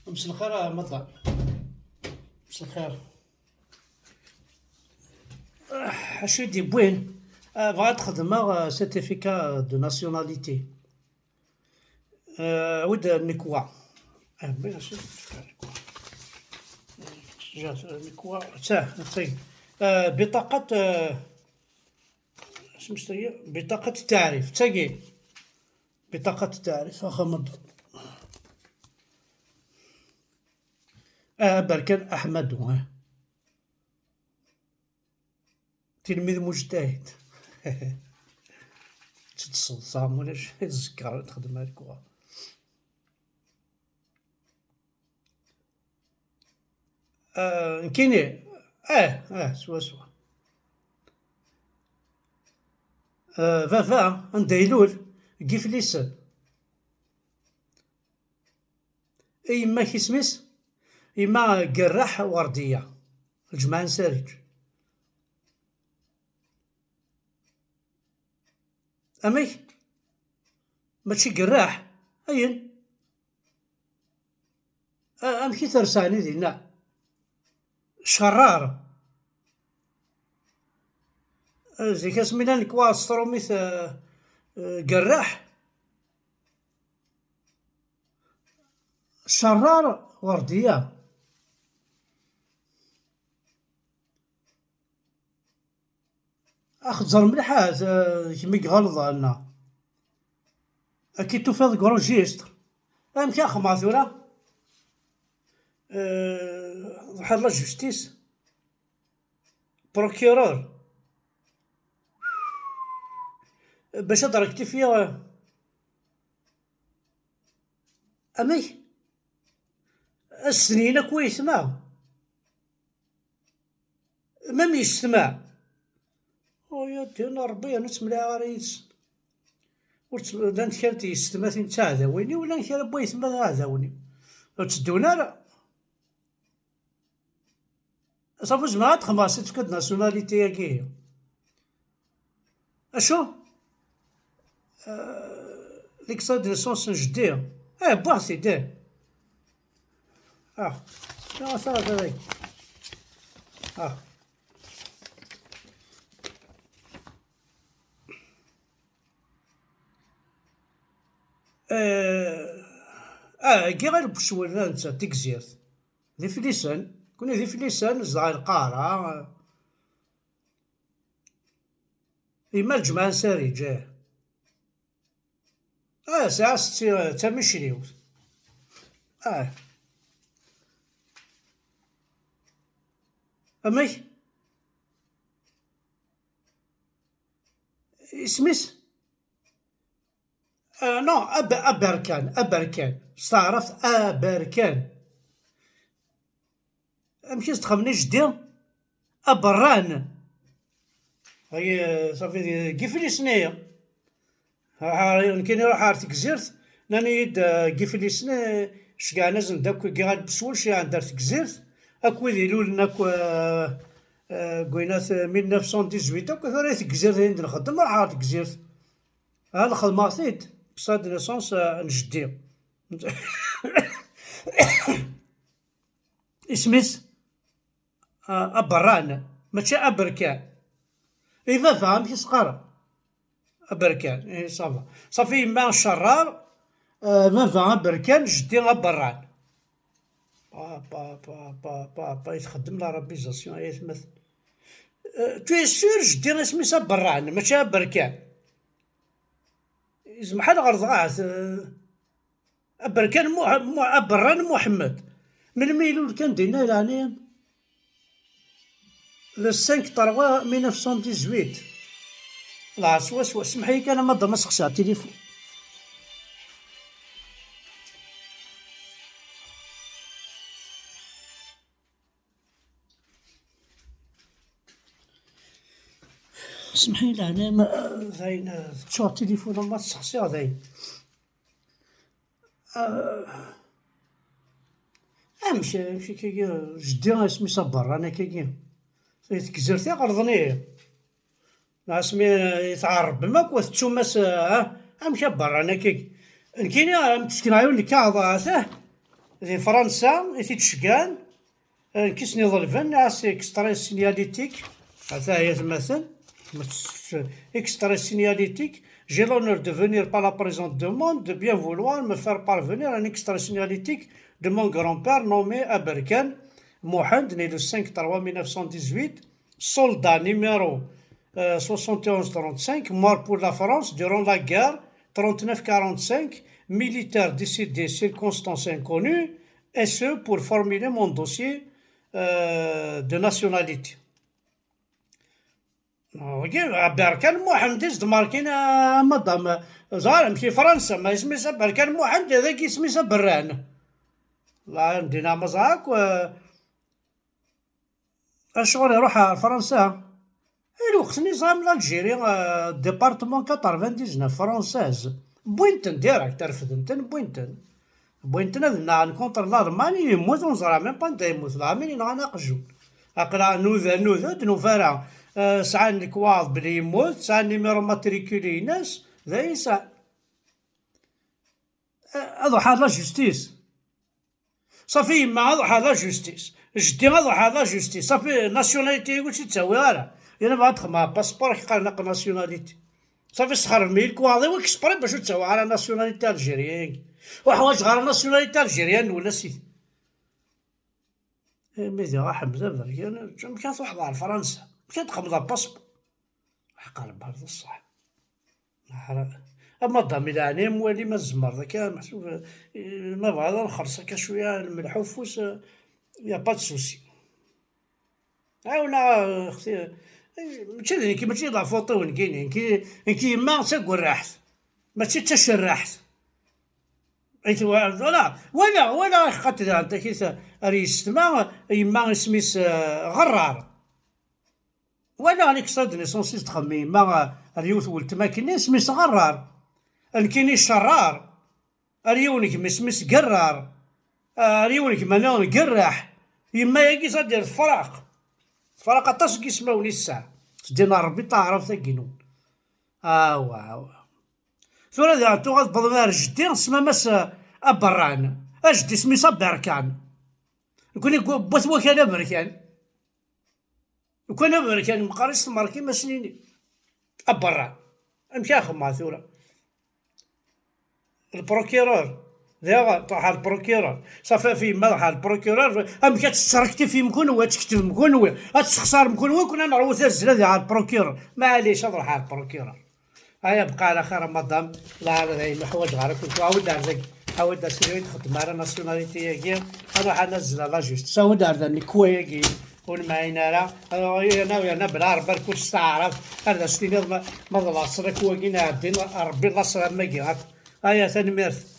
مساء الخير مطر. مساء الخير. اش يدي بوين. بغيت خدمة سيرتيفيكا دو ناسيوناليتي. ود نكوا. بين اش جات نكوا تاع بطاقة. اسمش هي بطاقة التعريف تاقي. بطاقة التعريف اخا مضر. بركان احمد تلميذ مجتهد. تتصل صام ولا شي تذكر تخدم هاديك كيني. سوا سوا. فافا ندايلول كيف ليسان يما كيسميس يما قراح وردية الجماعة نسارج أمي ماشي قراح أين أمشي ترساني دينا شرار زيك اسمينا نكوا ستروميث قراح شرار وردية أخزر مليح كيما يغلظ لنا أكيد توفيض كروجيستر أمشي أخ ثورة بحال لا جوستيس بروكيرور باش أدركتي فيا أمي السنين كويس ما يسمع ويا دينا ربي نسمع ريس لا نكرتي يستماتي نتا عداوني ولا نكر بوا يسمى عداوني تدونا لا صافي جماعة خماسة تفكد ناسيوناليتي ياكي اشو ليكسا دو نيسونس نجديه بوحسي ديه شنو صافي هذاك كي غير بشوال نتا تكزيرت ذي فليسان كوني ذي فليسان زعا القارة يما الجماعة نساري جاه ساعة ستي تمشريوت أمي اسميس نو أبركان استعرفت أبركان أمشي تخمني جدي أبران هي صافي كيف لي سنية كاين يروح عار تكزيرت ناني يد كيف لي سنة شكاع نازل داك كي غاد بسول شي عندها تكزيرت أكو يديرولنا ناكو كوينات 1918 أكو ثوري تكزيرت عند نخدم راح عار تكزيرت هذا خدماتيت بصاد ليسونس نجدي اسميس أبران ماشي أبركان فافا ماشي صغار أبركان صافي ما شرار فافا أبركان جدي أبران با يتخدم لا رابيزاسيون يتمثل توي سور جدي سميتها بران ماشي أبركان بحال غرضغات أبركان أبران محمد من ميلول كان دينا يعني لو 5 طروا 1918 لا سوا سمحي كان ما مسخش على التليفون سمحي لي انا ما زين تشوف التليفون ما تسخسي هذاين امشي كي جدي سميتها برا انا كي تكزرتي غرضني لا سمي يتعرب بالماك وتشوماس امشي برا انا كي كاين تسكن عيون لك كاظاته في فرنسا تيتشكان كيس نظلفن عسي اكسترا سينياليتيك هذا هي مثلا extrait signalétique. J'ai l'honneur de venir par la présente demande de bien vouloir me faire parvenir un extrait signalétique de mon grand-père nommé Aberkan Mohand, né le 5/3/1918, soldat numéro 71-35, mort pour la France durant la guerre 39-45, militaire décédé circonstances inconnues, et ce pour formuler mon dossier de nationalité. بركان محمد ماركين مدام زهر مشي فرنسا ما سميتها بركان محمد هذاك سميتها بران لا عندنا مزاك الشغل يروح فرنسا الوقت نظام الجيري ديبارتمون 99 فرونساز بوينتن ديريكت رفدنتن بوينتن هذا نكونتر الالماني يموت ونزرع ميم با نتا يموت الالماني ناقشو اقرا نوذا نوفارا ساعة الكواض بلي يموت ساعة نيميرو ماتريكولي ناس ذا يسع هذا حال لا جوستيس صافي ما هذا حال لا جوستيس جدي هذا حال لا جوستيس صافي ناسيوناليتي واش تساوي راه انا بغا ندخل مع باسبور كيقال ناق ناسيوناليتي صافي سخر مي الكواضي وكسبري باش تساوي على ناسيوناليتي الجيريان وحوايج غير ناسيوناليتي الجيريان ولا سيدي ميدي راه حمزه بدا كان واحد على فرنسا مشات تخمض باسبور حق ربها هذا الصح اما الضامي يعني موالي ما الزمر ذاك محسوب ما بغا نخرص هكا شويه الملح وفوس يا با سوسي عاونا اختي ماشي كي ماشي لا فوطو وين كاينين كي ما تقول راحت ماشي تشرحت حيت ولا خاطر انت كي ريستما يما سميس غرار ولا عليك صاد نيسونسيس تخمي ما اليوث ولتما كاين سميس غرار كاين شرار اليونك مسميس قرار اليونك مانون قراح يما ياكي صدير الفراق طاش كيسماوني الساعه سدينا ربي تعرف ثاكينون واو ثورة ذا تو غتبض غير جدي سما ماس ابران اجدي سميتها بركان نكون بوت وكاله بركان وكان بركان مقاريس ماركي ما سنيني ابران امشي مع ثورة البروكيرور ذا طاح البروكيرور صافي في ملح البروكيرور ام كتشركتي في مكون تكتب مكون تخسر مكون كنا نعرفو الزلازل على البروكيرور معليش نروح على البروكيرور هيا بقى على خير رمضان لا هذا حوايج غير كنت عاود هذاك عاود اسيري تخدم على ناسيوناليتي ياكي نروح انزل لا جوست عاود هذا الكواياكي والماينه انا بلا ربي كلشي تعرف هذا ستيني ما ضلع صرك واكينا عدينا ربي الله سلام ما كي هيا ثاني ميرث